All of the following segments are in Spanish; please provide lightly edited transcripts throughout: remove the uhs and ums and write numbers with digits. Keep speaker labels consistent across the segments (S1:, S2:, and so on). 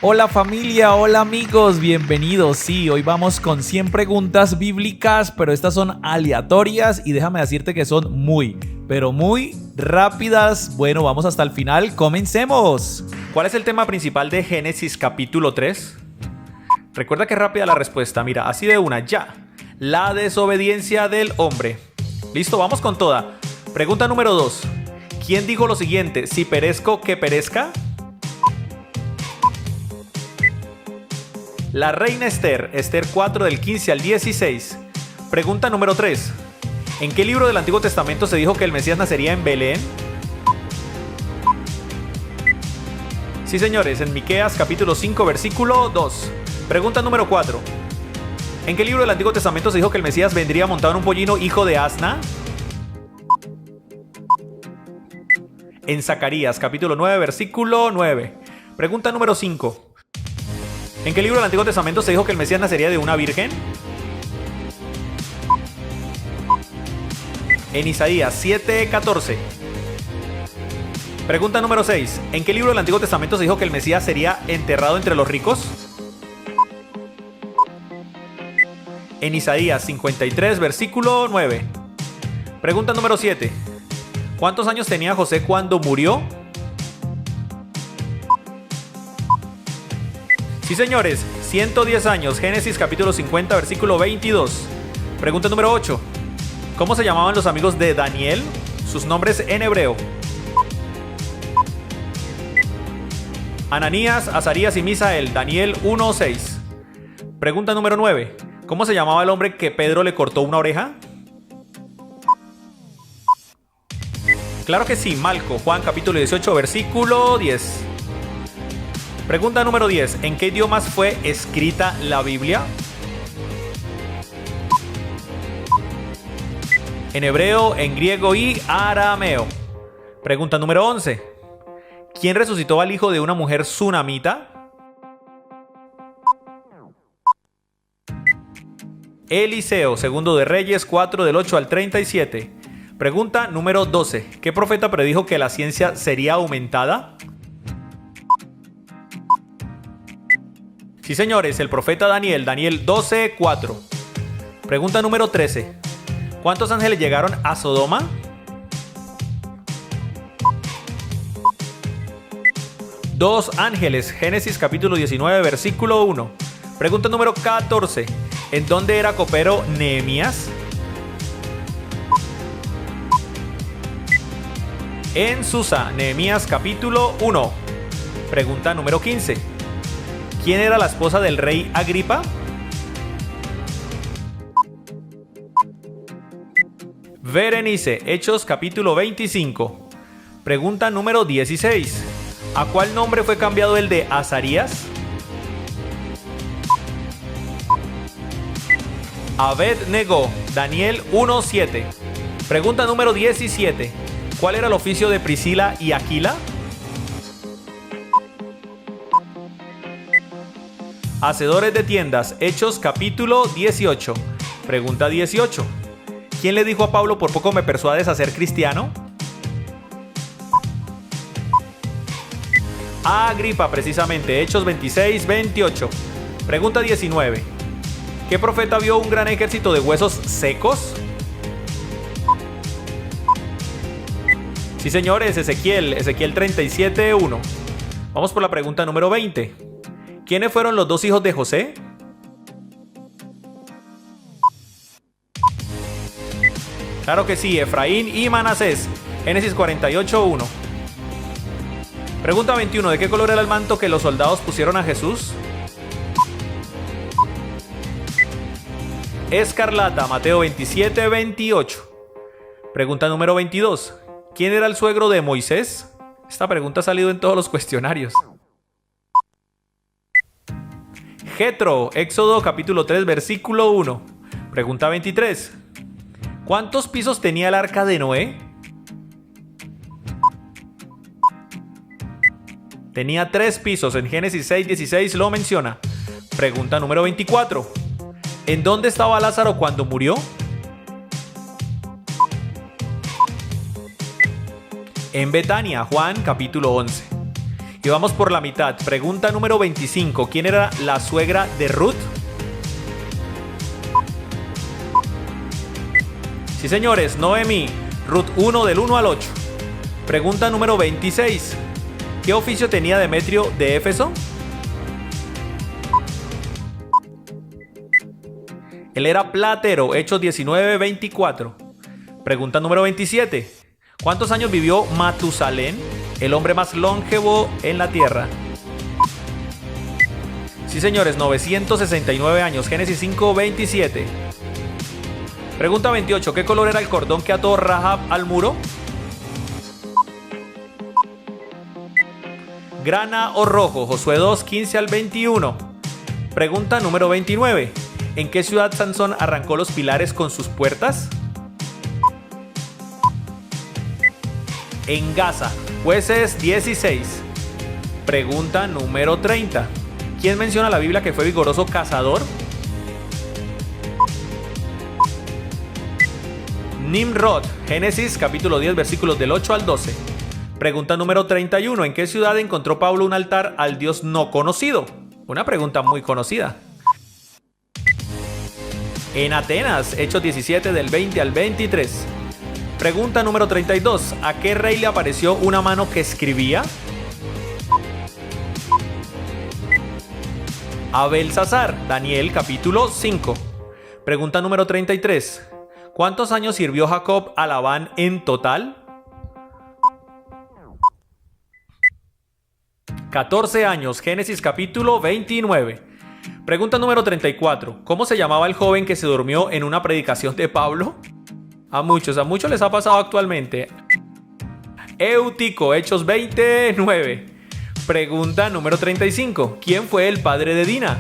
S1: Hola familia, hola amigos, bienvenidos. Sí, hoy vamos con 100 preguntas bíblicas, pero estas son aleatorias y déjame decirte que son pero muy rápidas. Bueno, vamos hasta el final, comencemos. ¿Cuál es el tema principal de Génesis capítulo 3? Recuerda que es rápida la respuesta, mira, así de una, ya. La desobediencia del hombre. Listo, vamos con toda. Pregunta número 2. ¿Quién dijo lo siguiente? Si perezco, que perezca. La reina Esther, Esther 4 del 15 al 16. Pregunta número 3. ¿En qué libro del Antiguo Testamento se dijo que el Mesías nacería en Belén? Sí, señores, en Miqueas capítulo 5 versículo 2. Pregunta número 4. ¿En qué libro del Antiguo Testamento se dijo que el Mesías vendría montado en un pollino hijo de asna? En Zacarías capítulo 9 versículo 9. Pregunta número 5. ¿En qué libro del Antiguo Testamento se dijo que el Mesías nacería de una virgen? En Isaías 7:14. Pregunta número 6. ¿En qué libro del Antiguo Testamento se dijo que el Mesías sería enterrado entre los ricos? En Isaías 53, versículo 9. Pregunta número 7. ¿Cuántos años tenía José cuando murió? Sí, señores, 110 años. Génesis capítulo 50, versículo 22. Pregunta número 8. ¿Cómo se llamaban los amigos de Daniel? Sus nombres en hebreo. Ananías, Azarías y Misael. Daniel 1:6. Pregunta número 9. ¿Cómo se llamaba el hombre que Pedro le cortó una oreja? Claro que sí, Malco. Juan capítulo 18, versículo 10. Pregunta número 10. ¿En qué idiomas fue escrita la Biblia? En hebreo, en griego y arameo. Pregunta número 11. ¿Quién resucitó al hijo de una mujer sunamita? Eliseo, segundo de Reyes 4 del 8 al 37. Pregunta número 12. ¿Qué profeta predijo que la ciencia sería aumentada? Sí, señores, el profeta Daniel, Daniel 12:4. Pregunta número 13. ¿Cuántos ángeles llegaron a Sodoma? Dos ángeles, Génesis capítulo 19, versículo 1. Pregunta número 14. ¿En dónde era copero Nehemías? En Susa, Nehemías capítulo 1. Pregunta número 15. ¿Quién era la esposa del rey Agripa? Berenice, Hechos capítulo 25. Pregunta número 16. ¿A cuál nombre fue cambiado el de Azarías? Abed-Nego, Daniel 1:7. Pregunta número 17. ¿Cuál era el oficio de Priscila y Aquila? Hacedores de tiendas, Hechos capítulo 18. Pregunta 18. ¿Quién le dijo a Pablo, por poco me persuades a ser cristiano? Agripa, precisamente, Hechos 26, 28. Pregunta 19. ¿Qué profeta vio un gran ejército de huesos secos? Sí, señores, Ezequiel 37:1. Vamos por la pregunta número 20. ¿Quiénes fueron los dos hijos de José? Claro que sí, Efraín y Manasés. Génesis 48:1. Pregunta 21. ¿De qué color era el manto que los soldados pusieron a Jesús? Escarlata, Mateo 27:28. Pregunta número 22. ¿Quién era el suegro de Moisés? Esta pregunta ha salido en todos los cuestionarios. Jetro, Éxodo capítulo 3, versículo 1. Pregunta 23. ¿Cuántos pisos tenía el arca de Noé? Tenía 3 pisos, en Génesis 6:16 lo menciona. Pregunta número 24. ¿En dónde estaba Lázaro cuando murió? En Betania, Juan capítulo 11. Y vamos por la mitad. Pregunta número 25. ¿Quién era la suegra de Ruth? Sí, señores, Noemí. Ruth 1 del 1 al 8. Pregunta número 26. ¿Qué oficio tenía Demetrio de Éfeso? Él era platero, Hechos 19:24. Pregunta número 27. ¿Cuántos años vivió Matusalén, el hombre más longevo en la tierra? Sí, señores, 969 años. Génesis 5:27. Pregunta 28. ¿Qué color era el cordón que ató Rahab al muro? ¿Grana o rojo? Josué 2:15 al 21. Pregunta número 29. ¿En qué ciudad Sansón arrancó los pilares con sus puertas? En Gaza. Jueces 16. Pregunta número 30. ¿Quién menciona en la Biblia que fue vigoroso cazador? Nimrod. Génesis capítulo 10 versículos del 8 al 12. Pregunta número 31. ¿En qué ciudad encontró Pablo un altar al Dios no conocido? Una pregunta muy conocida. En Atenas, Hechos 17 del 20 al 23. Pregunta número 32. ¿A qué rey le apareció una mano que escribía? A Belsasar. Daniel capítulo 5. Pregunta número 33. ¿Cuántos años sirvió Jacob a Labán en total? 14 años. Génesis capítulo 29. Pregunta número 34. ¿Cómo se llamaba el joven que se durmió en una predicación de Pablo? A muchos les ha pasado actualmente. Eutico, Hechos 29. Pregunta número 35. ¿Quién fue el padre de Dina?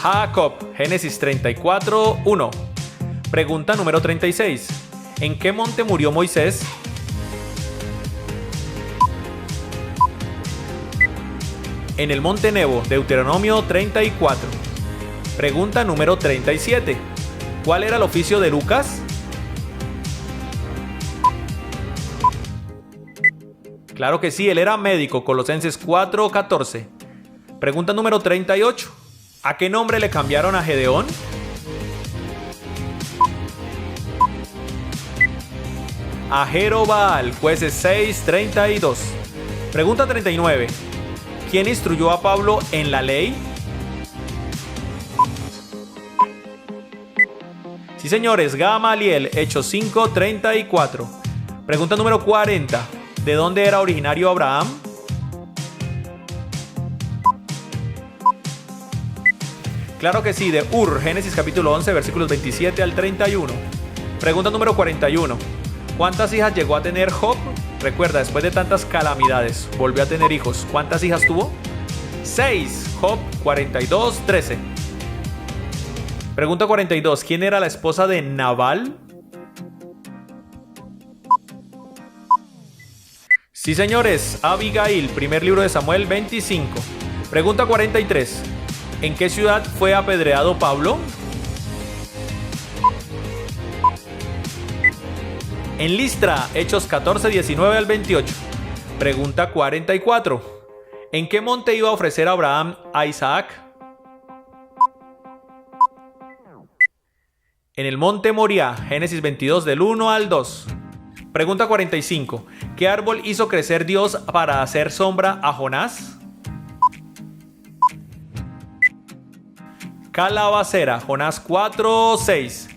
S1: Jacob, Génesis 34:1. Pregunta número 36. ¿En qué monte murió Moisés? En el monte Nebo, Deuteronomio 34. Pregunta número 37. ¿Cuál era el oficio de Lucas? Claro que sí, él era médico, Colosenses 4:14. Pregunta número 38. ¿A qué nombre le cambiaron a Gedeón? A Jerobal, Jueces 6:32. Pregunta 39. ¿Quién instruyó a Pablo en la ley? Sí, señores, Gamaliel, Hechos 5:34. Pregunta número 40. ¿De dónde era originario Abraham? Claro que sí, de Ur, Génesis capítulo 11, versículos 27 al 31. Pregunta número 41. ¿Cuántas hijas llegó a tener Job? Recuerda, después de tantas calamidades, volvió a tener hijos. ¿Cuántas hijas tuvo? 6. Job 42:13. Pregunta 42. ¿Quién era la esposa de Nabal? Sí, señores, Abigail, primer libro de Samuel 25. Pregunta 43. ¿En qué ciudad fue apedreado Pablo? En Listra, Hechos 14:19 al 28. Pregunta 44. ¿En qué monte iba a ofrecer Abraham a Isaac? En el monte Moriah, Génesis 22 del 1 al 2. Pregunta 45. ¿Qué árbol hizo crecer Dios para hacer sombra a Jonás? Calabacera, Jonás 4:6.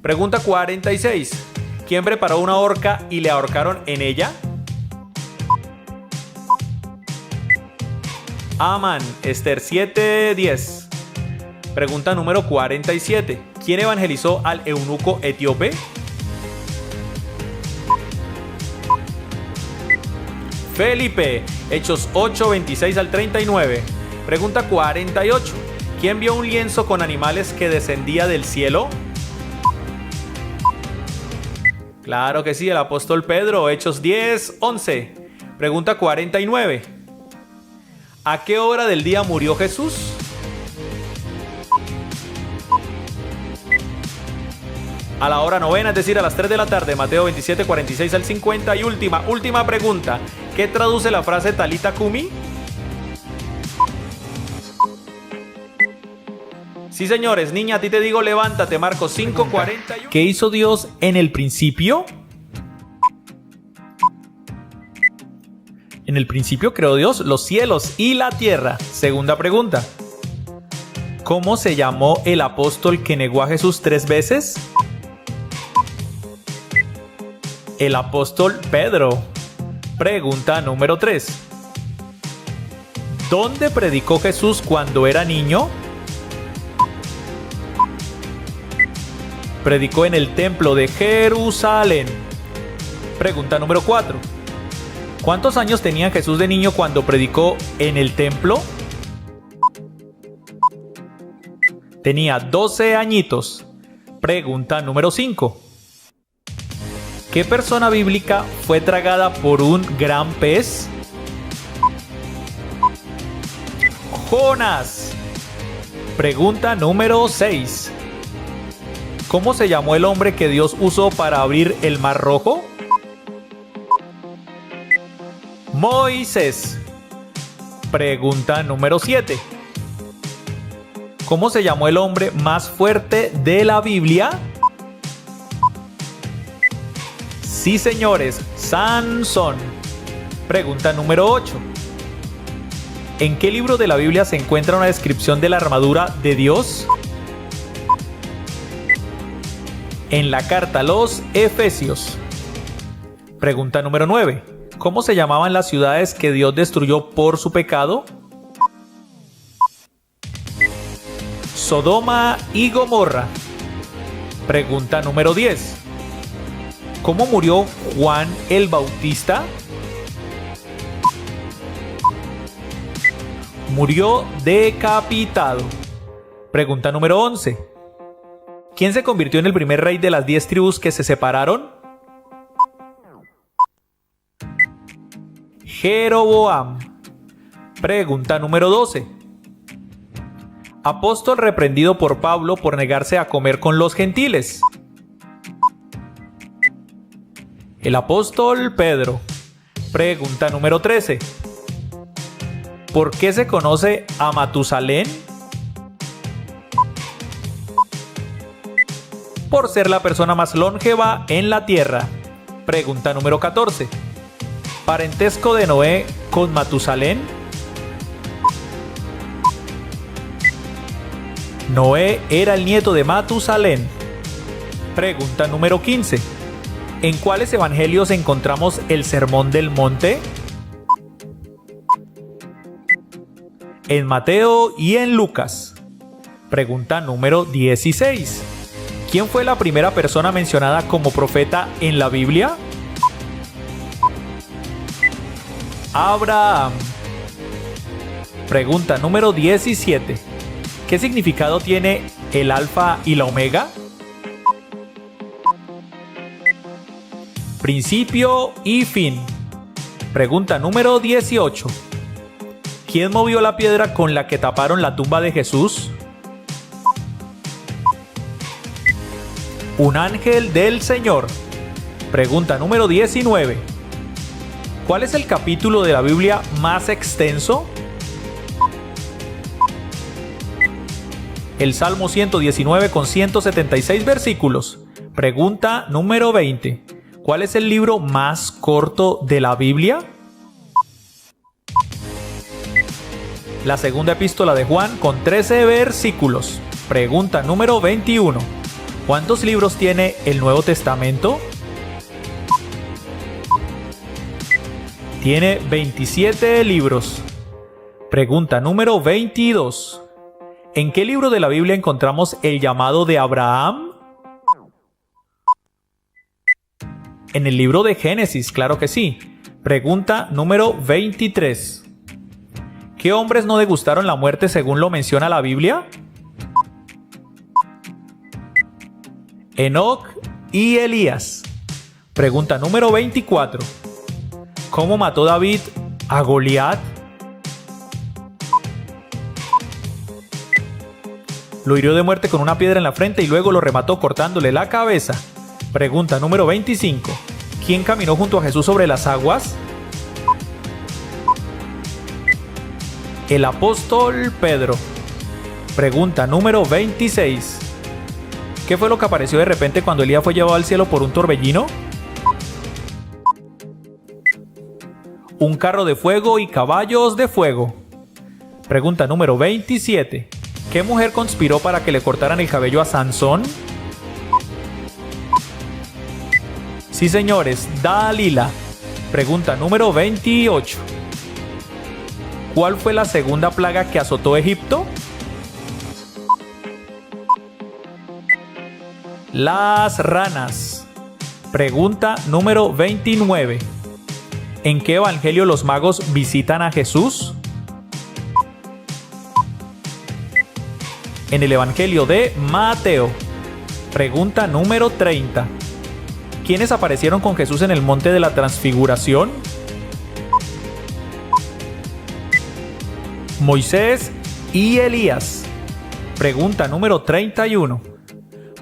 S1: Pregunta 46. ¿Quién preparó una horca y le ahorcaron en ella? Amán, Esther 7:10. Pregunta número 47. ¿Quién evangelizó al eunuco etíope? Felipe, Hechos 8:26 al 39. Pregunta 48. ¿Quién vio un lienzo con animales que descendía del cielo? Claro que sí, el apóstol Pedro, Hechos 10:11. Pregunta 49. ¿A qué hora del día murió Jesús? a la hora novena, es decir, a las 3 de la tarde, Mateo 27, 46 al 50. Y última pregunta, ¿qué traduce la frase Talita Kumi? Sí, señores, niña, a ti te digo levántate, Marcos 5:41. ¿Qué hizo Dios en el principio? En el principio creó Dios los cielos y la tierra. Segunda pregunta, ¿cómo se llamó el apóstol que negó a Jesús 3 veces? El apóstol Pedro. Pregunta número 3. ¿Dónde predicó Jesús cuando era niño? Predicó en el templo de Jerusalén. Pregunta número 4. ¿Cuántos años tenía Jesús de niño cuando predicó en el templo? Tenía 12 añitos. Pregunta número 5. ¿Qué persona bíblica fue tragada por un gran pez? Jonás. Pregunta número 6. ¿Cómo se llamó el hombre que Dios usó para abrir el Mar Rojo? Moisés. Pregunta número 7. ¿Cómo se llamó el hombre más fuerte de la Biblia? Sí, señores, Sansón. Pregunta número 8. ¿En qué libro de la Biblia se encuentra una descripción de la armadura de Dios? En la carta a los Efesios. Pregunta número 9. ¿Cómo se llamaban las ciudades que Dios destruyó por su pecado? Sodoma y Gomorra. Pregunta número 10. ¿Cómo murió Juan el Bautista? Murió decapitado. Pregunta número 11. ¿Quién se convirtió en el primer rey de las 10 tribus que se separaron? Jeroboam. Pregunta número 12. Apóstol reprendido por Pablo por negarse a comer con los gentiles. El apóstol Pedro. Pregunta número 13. ¿Por qué se conoce a Matusalén? Por ser la persona más longeva en la tierra. Pregunta número 14. ¿Parentesco de Noé con Matusalén? Noé era el nieto de Matusalén. Pregunta número 15. ¿En cuáles evangelios encontramos el Sermón del Monte? En Mateo y en Lucas. Pregunta número 16. ¿Quién fue la primera persona mencionada como profeta en la Biblia? Abraham. Pregunta número 17. ¿Qué significado tiene el alfa y la omega? Principio y fin. Pregunta número 18. ¿Quién movió la piedra con la que taparon la tumba de Jesús? Un ángel del Señor. Pregunta número 19. ¿Cuál es el capítulo de la Biblia más extenso? El Salmo 119 con 176 versículos. Pregunta número 20. ¿Cuál es el libro más corto de la Biblia? La segunda epístola de Juan con 13 versículos. Pregunta número 21. ¿Cuántos libros tiene el Nuevo Testamento? Tiene 27 libros. Pregunta número 22. ¿En qué libro de la Biblia encontramos el llamado de Abraham? En el libro de Génesis, claro que sí. Pregunta número 23. ¿Qué hombres no degustaron la muerte según lo menciona la Biblia? Enoc y Elías. Pregunta número 24. ¿Cómo mató David a Goliat? Lo hirió de muerte con una piedra en la frente y luego lo remató cortándole la cabeza. Pregunta número 25. ¿Quién caminó junto a Jesús sobre las aguas? El apóstol Pedro. Pregunta número 26. ¿Qué fue lo que apareció de repente cuando Elías fue llevado al cielo por un torbellino? Un carro de fuego y caballos de fuego. Pregunta número 27. ¿Qué mujer conspiró para que le cortaran el cabello a Sansón? Sí, señores, Dalila. Pregunta número 28. ¿Cuál fue la segunda plaga que azotó Egipto? Las ranas. Pregunta número 29. ¿En qué evangelio los magos visitan a Jesús? En el evangelio de Mateo. Pregunta número 30. ¿Quiénes aparecieron con Jesús en el monte de la transfiguración? Moisés y Elías. Pregunta número 31.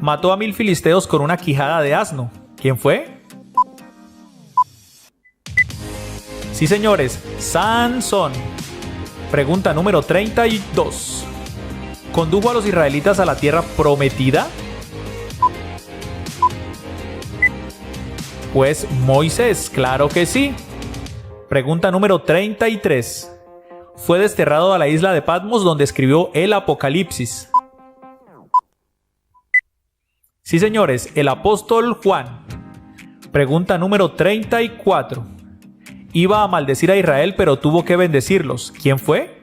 S1: Mató a 1000 filisteos con una quijada de asno. ¿Quién fue? Sí, señores, Sansón. Pregunta número 32. ¿Condujo a los israelitas a la tierra prometida? Pues Moisés, claro que sí. Pregunta número 33. Fue desterrado a la isla de Patmos donde escribió el Apocalipsis. Sí, señores, el apóstol Juan. Pregunta número 34. Iba a maldecir a Israel, pero tuvo que bendecirlos. ¿Quién fue?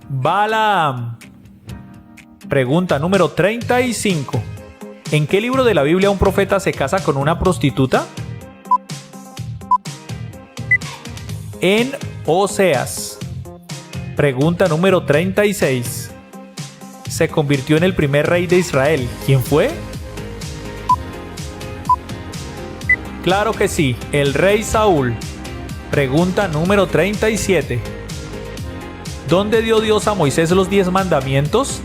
S1: Balaam. Pregunta número 35. ¿En qué libro de la Biblia un profeta se casa con una prostituta? En Oseas. Pregunta número 36. Se convirtió en el primer rey de Israel. ¿Quién fue? Claro que sí, el rey Saúl. Pregunta número 37. ¿Dónde dio Dios a Moisés los 10 mandamientos?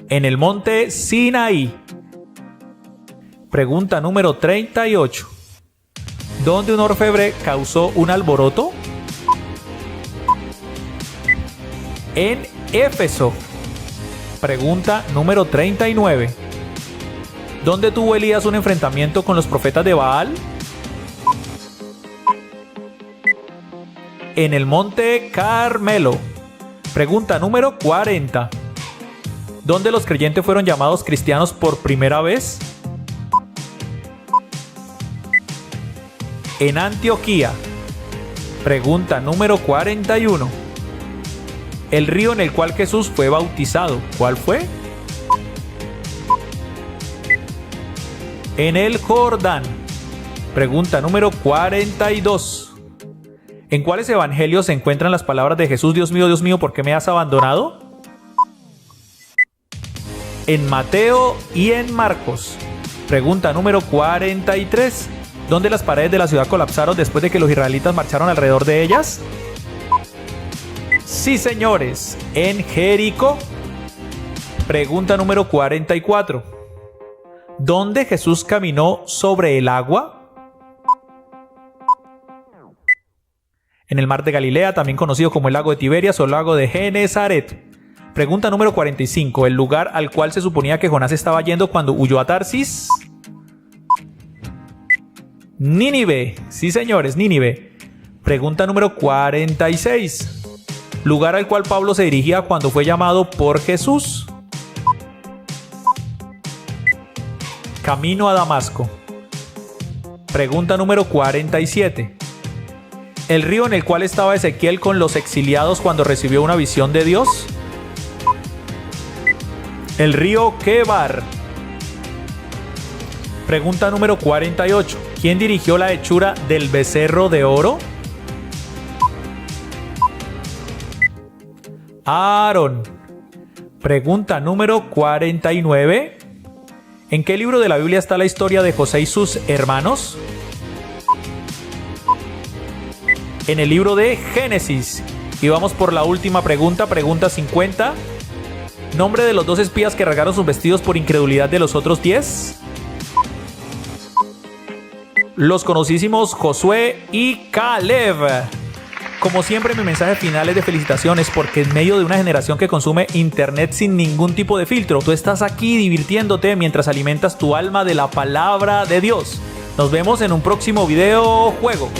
S1: En el monte Sinaí. Pregunta número 38. ¿Dónde un orfebre causó un alboroto? En Éfeso. Pregunta número 39. ¿Dónde tuvo Elías un enfrentamiento con los profetas de Baal? En el monte Carmelo. Pregunta número 40. ¿Dónde los creyentes fueron llamados cristianos por primera vez? En Antioquía. Pregunta número 41. El río en el cual Jesús fue bautizado, ¿cuál fue? En el Jordán. Pregunta número 42. ¿En cuáles evangelios se encuentran las palabras de Jesús, Dios mío, ¿por qué me has abandonado? En Mateo y en Marcos. Pregunta número 43. ¿Dónde las paredes de la ciudad colapsaron después de que los israelitas marcharon alrededor de ellas? Sí, señores, en Jericó. Pregunta número 44. ¿Dónde Jesús caminó sobre el agua? En el mar de Galilea, también conocido como el lago de Tiberias o el lago de Genezaret. Pregunta número 45. ¿El lugar al cual se suponía que Jonás estaba yendo cuando huyó a Tarsis? Nínive. Sí, señores, Nínive. Pregunta número 46. ¿Lugar al cual Pablo se dirigía cuando fue llamado por Jesús? Camino a Damasco. Pregunta número 47. ¿El río en el cual estaba Ezequiel con los exiliados cuando recibió una visión de Dios? El río Quebar. Pregunta número 48. ¿Quién dirigió la hechura del becerro de oro? Aarón. Pregunta número 49. ¿En qué libro de la Biblia está la historia de José y sus hermanos? en el libro de Génesis. Y vamos por la última pregunta, pregunta 50. Nombre de los 2 espías que rasgaron sus vestidos por incredulidad de los otros 10. Los conocidísimos Josué y Caleb. Como siempre, mi mensaje final es de felicitaciones, porque en medio de una generación que consume internet sin ningún tipo de filtro, tú estás aquí divirtiéndote mientras alimentas tu alma de la palabra de Dios. Nos vemos en un próximo video juego.